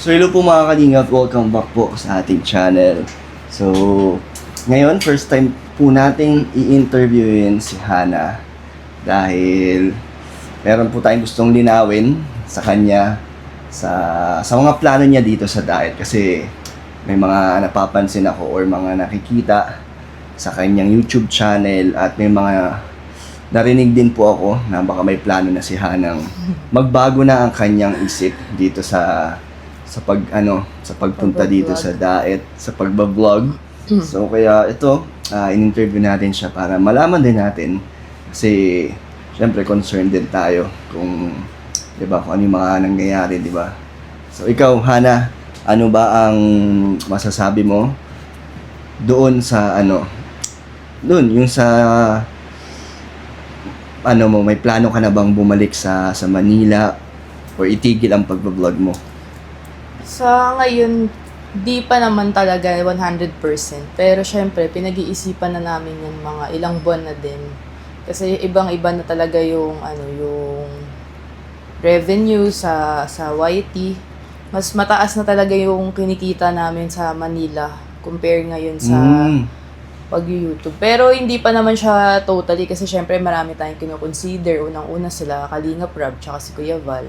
So hello po mga kalingap, welcome back po sa ating channel. So ngayon, first time po nating i-interviewin si Hana dahil meron po tayong gustong linawin sa kanya sa mga plano niya dito sa diet kasi may mga napapansin ako or mga nakikita sa kanyang YouTube channel at may mga narinig din po ako na baka may plano na si Hanang magbago na ang kanyang isip dito sa pagpunta dito sa diet, sa pagba-vlog. So kaya ito, in-interview natin siya para malaman din natin kasi syempre concerned din tayo kung 'di ba kung ano yung mga nangyayari, 'di ba? So ikaw, Hana, ano ba ang masasabi mo doon sa doon yung sa mo, may plano ka na bang bumalik sa Manila or itigil ang pagba-vlog mo? Sa ngayon, di pa naman talaga 100%. Pero syempre, pinag-iisipan na namin yan mga ilang buwan na din. Kasi ibang-iba na talaga yung yung revenue sa YT. Mas mataas na talaga yung kinikita namin sa Manila compare ngayon sa pag-YouTube. Pero hindi pa naman siya totally kasi syempre marami tayong kino-consider. Unang-una sila Kalingap Rob tsaka si Kuya Val.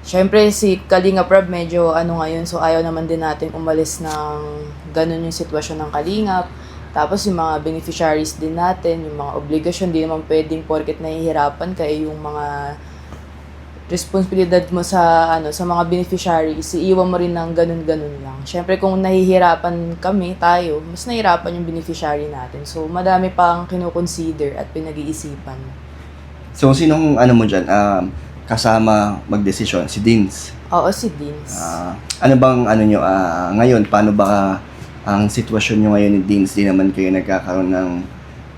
Syempre si Kalingap Rob medyo ngayon, so ayaw naman din natin umalis ng ganun yung sitwasyon ng Kalingap. Tapos yung mga beneficiaries din natin, yung mga obligasyon, di naman pwedeng porket nahihirapan kaya yung mga responsibilidad mo sa mga beneficiaries, iiwan mo rin ng ganun-ganun lang. Syempre kung nahihirapan kami, tayo, mas nahihirapan yung beneficiary natin. So madami pang kino-consider at pinag-iisipan. So sinong mo dyan? Kasama magdesisyon, si Dins. Oo, si Dins. Ano bang nyo, ngayon, paano ba ang sitwasyon nyo ngayon ni Dins? Di naman kayo nagkakaroon ng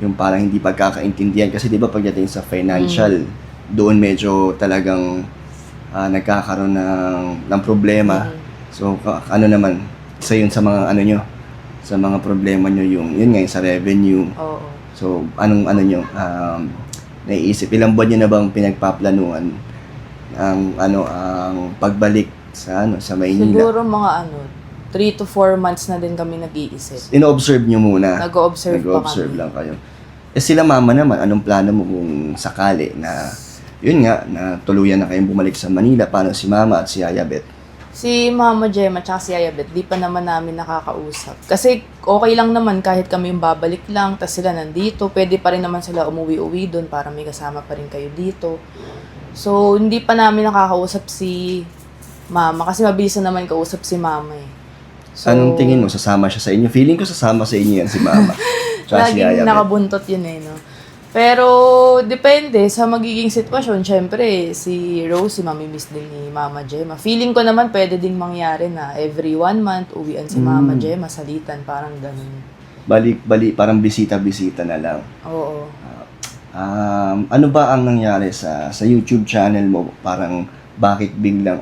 yung parang hindi pagkakaintindihan kasi di ba pagdating sa financial, doon medyo talagang nagkakaroon ng problema. So ano naman, isa yun sa mga nyo, sa mga problema nyo yun ngayon sa revenue. Oo. So anong nyo, naiisip, ilang buwan nyo na bang pinagpaplanuhan ang pagbalik sa Maynila? Siguro mga 3 to 4 months na din kami nag-iisip. Ino-observe nyo muna? Nag-o-observe pa kami. Lang kayo. Sila mama naman, anong plano mo kung sakali na yun nga, na tuluyan na kayong bumalik sa Manila? Paano si mama at si Yaya Beth? Si Mama Gemma at si Yaya Beth, di pa naman namin nakakausap. Kasi okay lang naman kahit kami yung babalik lang, tas sila nandito, pwede pa rin naman sila umuwi-uwi doon para may kasama pa rin kayo dito. So, hindi pa namin nakakausap si Mama kasi mabilis na naman kausap si Mama eh. So, anong tingin mo? Sasama siya sa inyo? Feeling ko sasama sa inyo yan si mama. Tsaka si Yaya laging Beth. nakabuntot yun eh, no? Pero, depende sa magiging sitwasyon. Syempre, si Rose, mamimiss din ni Mama Gemma. Feeling ko naman pwede ding mangyari na every 1 month, uwian si Mama Gemma, salitan, parang ganun. Balik, parang bisita-bisita na lang. Oo. Ano ba ang nangyari sa YouTube channel mo? Parang bakit biglang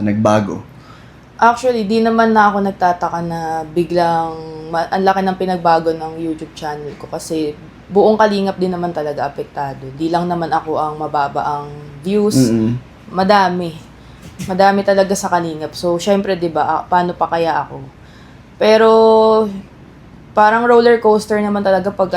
nagbago? Actually, di naman na ako nagtataka na biglang ang laki ng pinagbago ng YouTube channel ko kasi buong Kalingap din naman talaga apektado. Di lang naman ako ang mababa ang views. Madami. Madami talaga sa Kalingap. So, syempre, 'di ba, paano pa kaya ako? Pero parang roller coaster naman talaga pag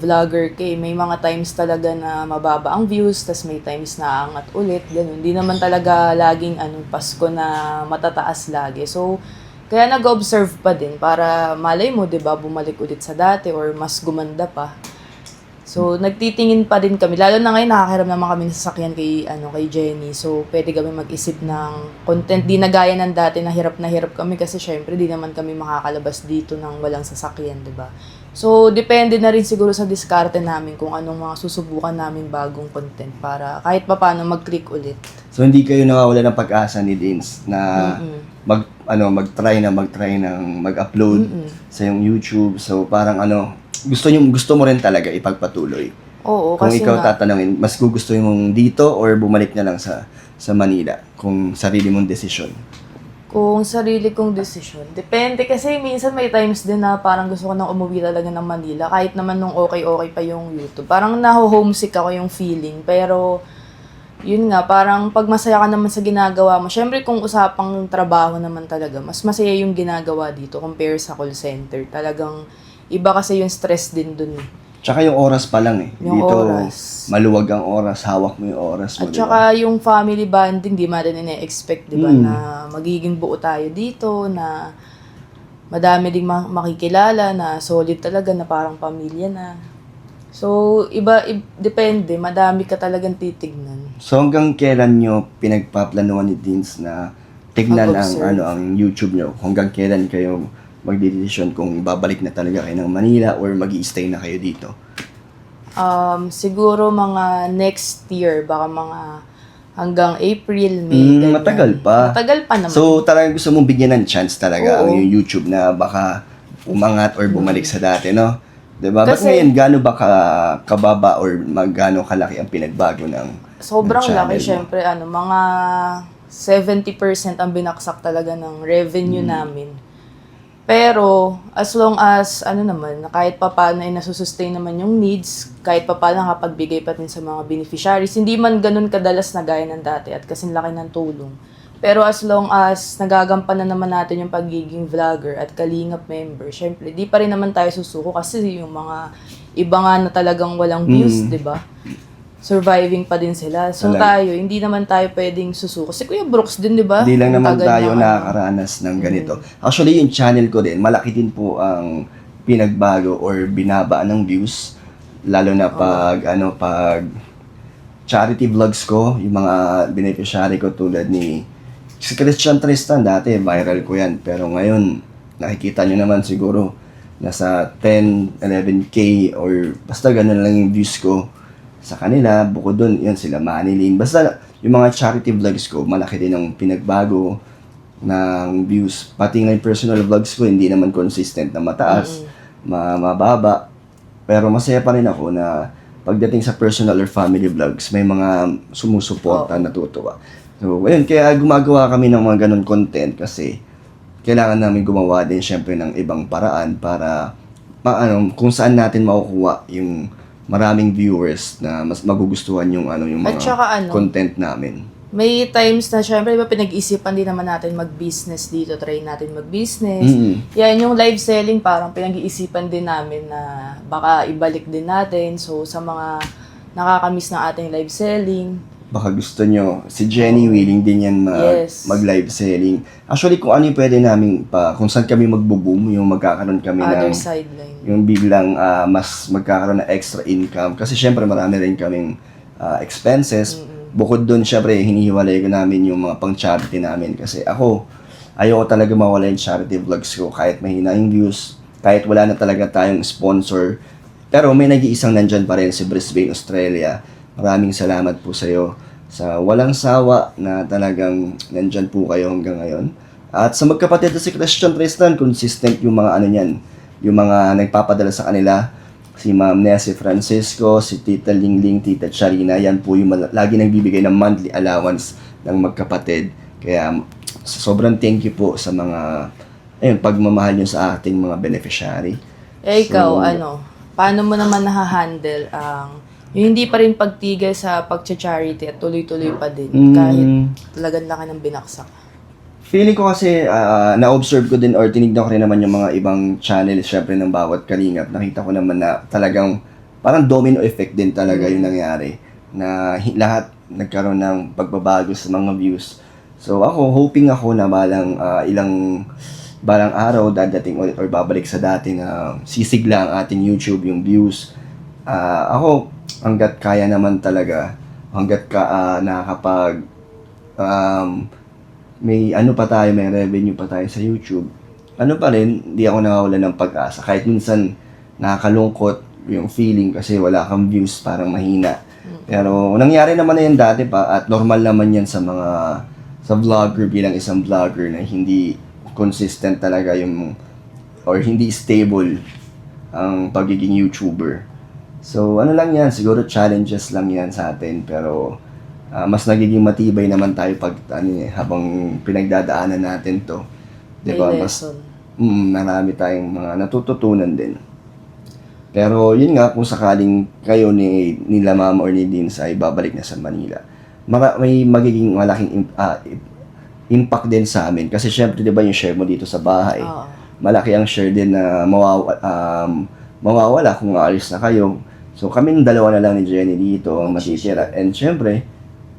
vlogger kay. May mga times talaga na mababa ang views, tas may times na angat ulit, ganun. Hindi naman talaga laging Pasko na matataas lagi. So, kaya nag-observe pa din para malay mo, 'di ba, bumalik ulit sa dati or mas gumanda pa. So, nagtitingin pa din kami. Lalo na ngayon, nakakahiram naman kami ng sasakyan kay Jenny. So, pwede kami mag-isip ng content. Di na gaya ng dati na hirap kami kasi syempre, di naman kami makakalabas dito ng walang sasakyan, di ba? So, depende na rin siguro sa diskarte namin kung anong mga susubukan namin bagong content para kahit papaano mag-click ulit. So, hindi kayo nawawala ng pag-asa ni Dins na mag-try ng mag-upload sa yung YouTube. So, parang gusto mo rin talaga ipagpatuloy. Oo, kung kasi ikaw tatanungin, mas gugustuhin mong dito or bumalik na lang sa Manila kung sarili mong desisyon? Kung sarili kong desisyon, depende kasi minsan may times din na parang gusto ko nang umuwi talaga ng Manila kahit naman nung okay pa yung YouTube. Parang naho-homesick ako yung feeling pero yun nga, parang pag masaya ka naman sa ginagawa mo, syempre kung usapang trabaho naman talaga, mas masaya yung ginagawa dito compare sa call center. Talagang iba kasi yung stress din dun. Tsaka yung oras pa lang eh. Yung Dito, oras. maluwag ang oras, hawak mo yung oras mo, At di ba? saka yung family bonding, di man rin ine-expect, di ba, na magiging buo tayo dito, na madami ding makikilala, na solid talaga, na parang pamilya na. So, depende, madami ka talagang titignan. So hanggang kailan nyo pinagpaplanuhan ni Deans na tignan ang Mag-observe. ang YouTube nyo? Hanggang kailan kayo magdedesisyon kung babalik na talaga kayo ng Manila or mag-i-stay na kayo dito? Siguro mga next year, baka mga hanggang April, May, ganyan. Matagal pa. Matagal pa naman. So talagang gusto mong bigyan ng chance talaga ang Oo. yung YouTube na baka umangat or bumalik sa dati, no? Diba? Ba't Kasi- ngayon, gaano ba kababa or gaano kalaki ang pinagbago ng Sobrang ng channel laki, mo? syempre, mga 70% ang binaksak talaga ng revenue namin. Pero, as long as, na kahit papaano ay nasusustain naman yung needs, kahit papaano nakapagbigay pa din sa mga beneficiaries, hindi man ganun kadalas na gaya ng dati at kasing laki ng tulong. Pero as long as nagagampanan naman natin yung pagiging vlogger at Kalingap member, syempre, di pa rin naman tayo susuko kasi yung mga iba nga na talagang walang views, di ba? Surviving pa din sila. So tayo, hindi naman tayo pwedeng susuko. Si Kuya Brooks din, di ba? Hindi lang Yung naman tagal tayo na- nakakaranas ng ganito. Actually, yung channel ko din, malaki din po ang pinagbago or binaba ng views. Lalo na pag charity vlogs ko, yung mga beneficiary ko tulad ni si Christian Tristan, dati viral ko yan. Pero ngayon, nakikita nyo naman siguro, nasa 10, 11K or basta ganun lang yung views ko sa kanila. Bukod dun, yun sila Manilin. Basta yung mga charity vlogs ko, malaki din ang pinagbago ng views. Pati nga yung personal vlogs ko, hindi naman consistent na mataas, mababa. Pero masaya pa rin ako na pagdating sa personal or family vlogs, may mga sumusuporta, natutuwa. So, ayun, kaya gumagawa kami ng mga ganun content kasi kailangan namin gumawa din syempre ng ibang paraan para kung saan natin makukuha yung maraming viewers na mas magugustuhan yung yung At mga saka content namin. May times na syempre, di ba, pinag-isipan din naman natin mag-business dito, try natin mag-business. Yan, yung live selling, parang pinag-iisipan din namin na baka ibalik din natin. So, sa mga nakakamiss ng ating live selling, Baka gusto nyo, si Jenny willing din yan Yes. mag-live selling. Actually, kung ano yung pwede namin kung saan kami magbo-boom, yung magkakaroon kami other ng sideline. yung biglang mas magkakaroon ng extra income. Kasi syempre marami rin kaming expenses. Bukod doon, syempre, hinihiwalay ko namin yung mga pang-charity namin. Kasi ako, ayoko talaga mawala yung charity vlogs ko. Kahit mahina yung views, kahit wala na talaga tayong sponsor. Pero may nag-iisang nandyan pa rin, si Brisbane, Australia. Maraming salamat po sa iyo sa walang sawa na talagang nandyan po kayo hanggang ngayon. At sa magkapatid na si Christian Tristan, consistent yung mga niyan, yung mga nagpapadala sa kanila. Si Ma'am Nessie Francisco, si Tita Lingling, Tita Charina, yan po yung lagi nagbibigay ng monthly allowance ng magkapatid. Kaya sobrang thank you po sa mga pagmamahal nyo sa ating mga beneficiary. Ikaw, paano mo naman nahahandle ang yung hindi pa rin pagtigil sa pag-charity at tuloy-tuloy pa din kahit talagang laki ng binaksak? Feeling ko kasi, na-observe ko din or tinignan ko rin naman yung mga ibang channel, syempre ng bawat kalingap. Nakita ko naman na talagang parang domino effect din talaga yung nangyari. Na lahat nagkaroon ng pagbabago sa mga views. So hoping ako na balang araw dadating ulit or babalik sa dati na sisigla ang ating YouTube, yung views. Hanggat kaya naman talaga, hanggat nakakapag may may revenue pa tayo sa YouTube, pa rin, hindi ako nawawalan ng pag-asa. Kahit minsan nakakalungkot yung feeling kasi wala kang views, parang mahina. Pero nangyari naman na yan dati pa at normal naman yan sa vlogger bilang isang vlogger na hindi consistent talaga or hindi stable ang pagiging YouTuber. So, lang yan, siguro challenges lang yan sa atin, pero mas nagiging matibay naman tayo habang pinagdadaanan natin to. Diba? May lesson. Marami tayong mga natututunan din. Pero yun nga, kung sakaling kayo nila Ma'am or ni Deans ay babalik na sa Manila, may magiging malaking impact din sa amin. Kasi syempre, di ba, yung share mo dito sa bahay, Oo. malaki ang share din na mawawala kung aalis na kayo. So, kaming dalawa na lang ni Jenny dito ang matitira. And syempre,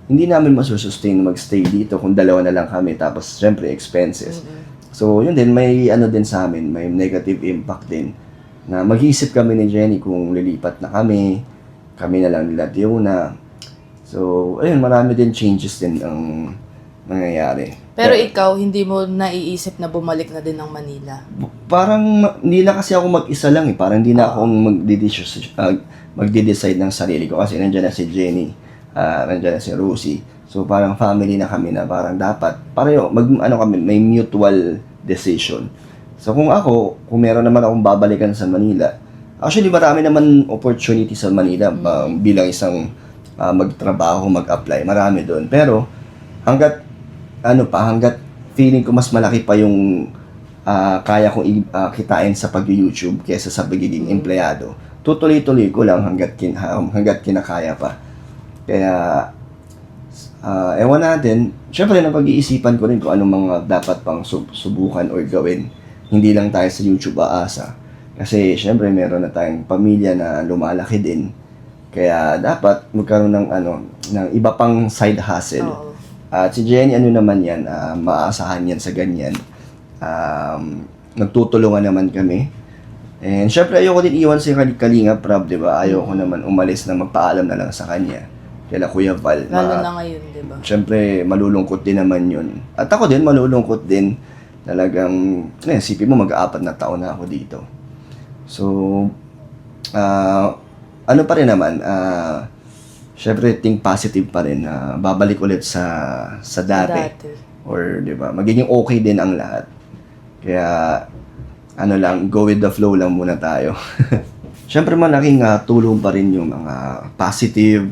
hindi namin masusustain magstay dito kung dalawa na lang kami. Tapos, syempre, expenses. So, yun din, may ano din sa amin, may negative impact din. Na mag-iisip kami ni Jenny kung lilipat na kami na lang nila Diona. So, ayun, marami din changes din ang nangyayari. Pero ikaw, hindi mo naiisip na bumalik na din ng Manila? Parang hindi na kasi ako mag-isa lang eh. Parang hindi na ako magde-decide ng sarili ko kasi nandiyan na si Jenny, nandiyan na si Rosie. So parang family na kami na parang dapat pareho kami, may mutual decision. So kung meron naman akong babalikan sa Manila, actually marami naman opportunity sa Manila bilang isang magtrabaho, mag-apply, marami doon. Pero hanggat feeling ko mas malaki pa yung kaya kong kitain sa pag-YouTube kaysa sa pagiging empleyado. Tutuloy-tuloy ko lang hanggat kinakaya pa. Kaya ewan natin, syempre napag-iisipan ko rin kung anong mga dapat pang subukan or gawin. Hindi lang tayo sa YouTube aasa. Kasi syempre meron na tayong pamilya na lumalaki din. Kaya dapat magkaroon ng iba pang side hustle. Oo. At si Jenny, naman yan, maaasahan yan sa ganyan. Nagtutulungan naman kami. And syempre, ayoko din iwan si Kalinga Prab, di ba? Ayoko naman umalis na magpaalam na lang sa kanya. Kaya Kuya Val. Lalo na ngayon, di ba? Syempre, malulungkot din naman yun. At ako din, malulungkot din. Talagang, isipin mo, mag-4 na taon na ako dito. So, ano pa rin naman, syempre, think positive pa rin na babalik ulit sa dati. Or, di ba, magiging okay din ang lahat. Kaya, go with the flow lang muna tayo. Syempre, malaking tulong pa rin yung mga positive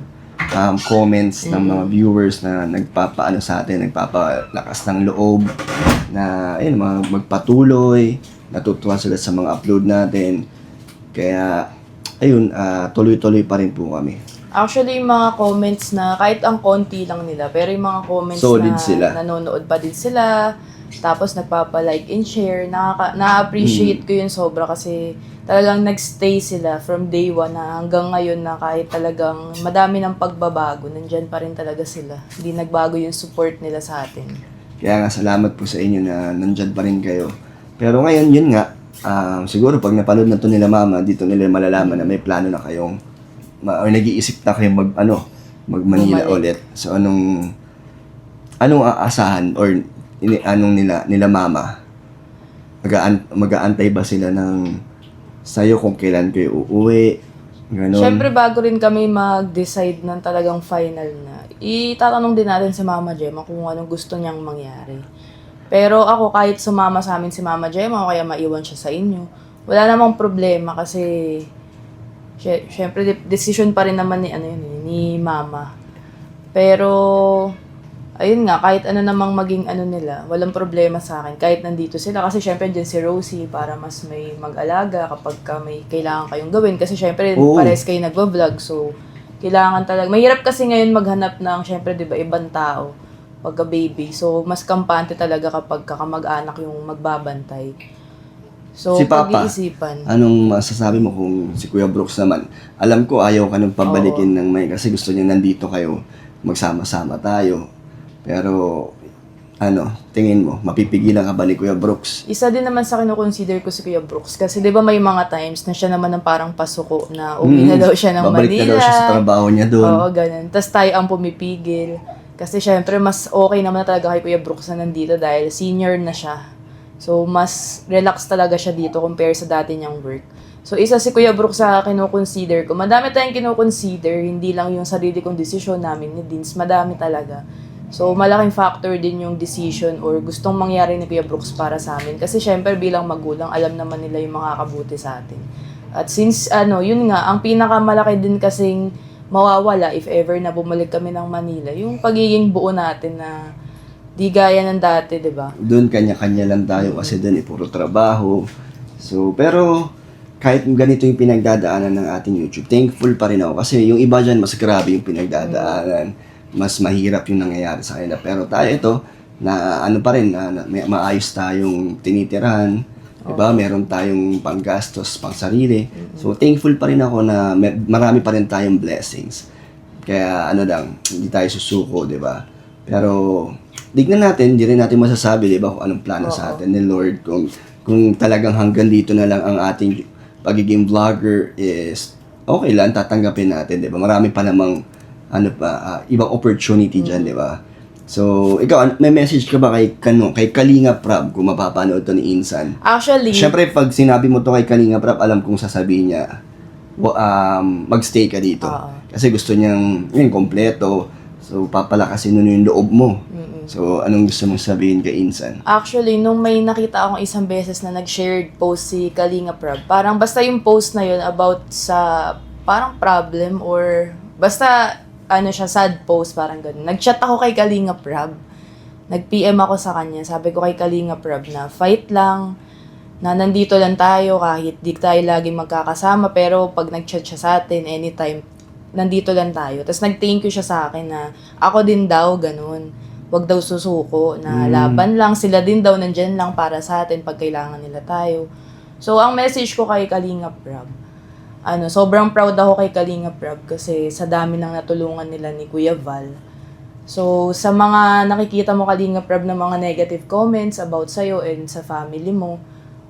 comments ng mga viewers na nagpapaano sa atin, nagpapalakas ng loob, na, magpatuloy, natutuwa sila sa mga upload natin. Kaya, tuloy-tuloy pa rin po kami. Actually, yung mga comments na kahit ang konti lang nila, pero yung mga comments solid na sila. Nanonood pa din sila, tapos nagpapa-like and share, na-appreciate ko yun sobra kasi talagang nagstay sila from day 1 na hanggang ngayon na kahit talagang madami ng pagbabago, nandyan pa rin talaga sila. Hindi nagbago yung support nila sa atin. Kaya nga, salamat po sa inyo na nandyan pa rin kayo. Pero ngayon, yun nga, siguro pag napanood na to nila Mama, dito nila malalaman na may plano na kayong or nag-iisip na kayo mag-Manila ulit. So anong aasahan or nila Mama? Mag-aantay ba sila ng sa'yo kung kailan kayo uuwi? Ganon. Siyempre, bago rin kami mag-decide ng talagang final na, itatanong din natin si Mama Gemma kung anong gusto niyang mangyari. Pero ako, kahit sumama sa amin si Mama Gemma o kaya maiwan siya sa inyo, wala namang problema kasi siyempre, decision pa rin naman ni Mama. Pero, ayun nga, kahit ano namang maging nila, walang problema sa akin. Kahit nandito sila. Kasi syempre, dyan si Rosie para mas may mag-alaga kapag may kailangan kayong gawin. Kasi syempre, pares kayo nagbablog. So, kailangan talaga. Mahirap kasi ngayon maghanap ng, syempre, di ba, ibang tao pagka-baby. So, mas kampante talaga kapag kakamag-anak yung magbabantay. So, si Papa, pag-iisipan. anong masasabi mo kung si Kuya Brooks naman? Alam ko ayaw ka nang pabalikin ng may kasi gusto niya nandito kayo, magsama-sama tayo. Pero, tingin mo, mapipigilan ka ba ni Kuya Brooks? Isa din naman sa kinukonsider ko si Kuya Brooks. Kasi di ba may mga times na siya naman ang parang pasuko na uwi na daw siya ng Babalik Manila. na daw siya sa trabaho niya doon. Oo, ganun. Tapos tayo ang pumipigil. Kasi syempre, mas okay naman na talaga kay Kuya Brooks na nandito dahil senior na siya. So, mas relax talaga siya dito compare sa dati niyang work. So, isa si Kuya Brooks sa kinukonsider ko. Madami tayong kinukonsider, hindi lang yung sarili kong desisyon namin ni Dins. Madami talaga. So, malaking factor din yung decision or gustong mangyari ni Kuya Brooks para sa amin. Kasi syempre, bilang magulang, alam naman nila yung makakabuti sa atin. At since, yun nga, ang pinakamalaki din kasing mawawala if ever na bumalik kami ng Manila, yung pagiging buo natin na di gaya ng dati, di ba? Doon kanya-kanya lang tayo kasi doon puro trabaho. So, pero kahit ganito yung pinagdadaanan ng ating YouTube, thankful pa rin ako kasi yung iba dyan mas grabe yung pinagdadaanan. mas mahirap yung nangyayari sa kanila. Pero tayo ito, na ano pa rin, na may maayos tayong tinitirahan, diba? Meron tayong panggastos, pang sarili. So, thankful pa rin ako na marami pa rin tayong blessings. Kaya ano lang, hindi tayo susuko, diba? Pero, tignan natin, hindi rin natin masasabi, diba, kung anong plano sa atin ni Lord. Kung talagang hanggang dito na lang ang ating pagiging vlogger is okay lang, tatanggapin natin, diba? Marami pa namang ibang opportunity dyan, diba? So, ikaw, may message ka ba kay Kalinga Prab kung mapapanood to ni Insan? Actually, Siyempre, pag sinabi mo to kay Kalinga Prab, alam kong sasabihin niya, magstay ka dito. Kasi gusto niyang, yun, kompleto. So, papalakasin nun yung loob mo. So, anong gusto mong sabihin kay Insan? actually, nung may nakita akong isang beses na nag-shared post si Kalinga Prab, parang basta yung post na yun about sa parang problem or basta ano siya, sad post, parang ganun. Nag-chat ako kay Kalinga Prab. Nag-PM ako sa kanya. Sabi ko kay Kalinga Prab na fight lang, na nandito lang tayo kahit di tayo laging magkakasama, pero pag nag-chat siya sa atin, anytime, nandito lang tayo. Tapos nag-thank you siya sa akin na ako din daw, ganun. Wag daw susuko, na laban lang. Sila din daw nandyan lang para sa atin pag kailangan nila tayo. So, ang message ko kay Kalinga Prab, sobrang proud ako kay Kalinga Prab kasi sa dami ng natulungan nila ni Kuya Val. So, sa mga nakikita mo Kalinga Prab na mga negative comments about sa'yo and sa family mo,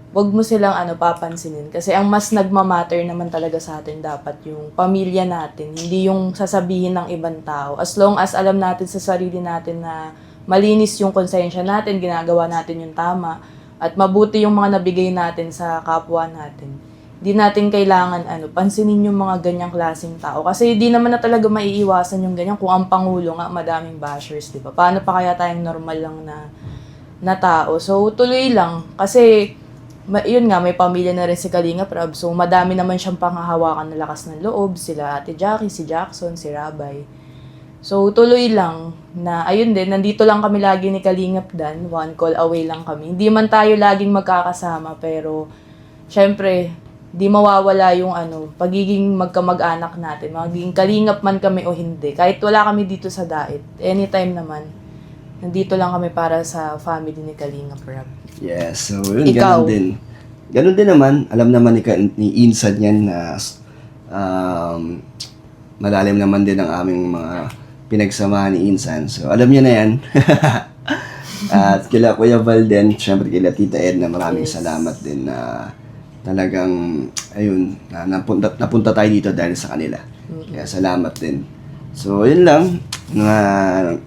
wag mo silang papansinin. Kasi ang mas nagmamatter naman talaga sa atin dapat yung pamilya natin, hindi yung sasabihin ng ibang tao. As long as alam natin sa sarili natin na malinis yung konsensya natin, ginagawa natin yung tama, at mabuti yung mga nabigay natin sa kapwa natin. Di natin kailangan pansinin yung mga ganyang klaseng tao. Kasi di naman na talaga maiiwasan yung ganyan kung ang Pangulo nga madaming bashers, di ba? Paano pa kaya tayong normal lang na tao? So, tuloy lang. Kasi, yun nga, may pamilya na rin si Kalinga Prab. So, madami naman siyang panghahawakan na lakas ng loob. Sila Ate Jackie, si Jackson, si Rabay. So, tuloy lang na, ayun din, nandito lang kami lagi ni Kalingap Dan. One call away lang kami. Hindi man tayo laging magkakasama, pero, syempre, di mawawala yung pagiging magkamag-anak natin. Magiging kalingap man kami o hindi. Kahit wala kami dito sa Dait, anytime naman, nandito lang kami para sa family ni Kalinga Prab. Yes, so yun, Ikaw? ganun din. Ganun din naman, alam naman ni Insan yan na malalim naman din ang aming mga pinagsamahan ni Insan. So, alam niya na yan. At kila Kuya Val din, syempre kila Tita Edna, maraming salamat din na talagang, ayun, napunta tayo dito dahil sa kanila. Kaya salamat din. So, yun lang,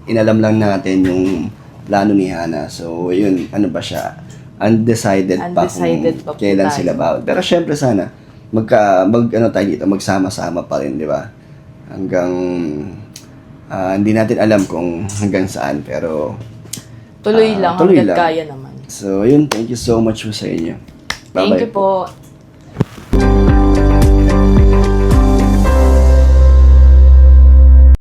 inalam lang natin yung plano ni Hana. So, yun, ba siya? Undecided pa kung kailan sila bawal. Pero syempre sana, tayo dito, magsama-sama pa rin, di ba? Hanggang, hindi natin alam kung hanggang saan, pero Tuloy lang, tuloy hanggang lang. kaya naman. So, yun, thank you so much po sa inyo. Thank Bye-bye you po.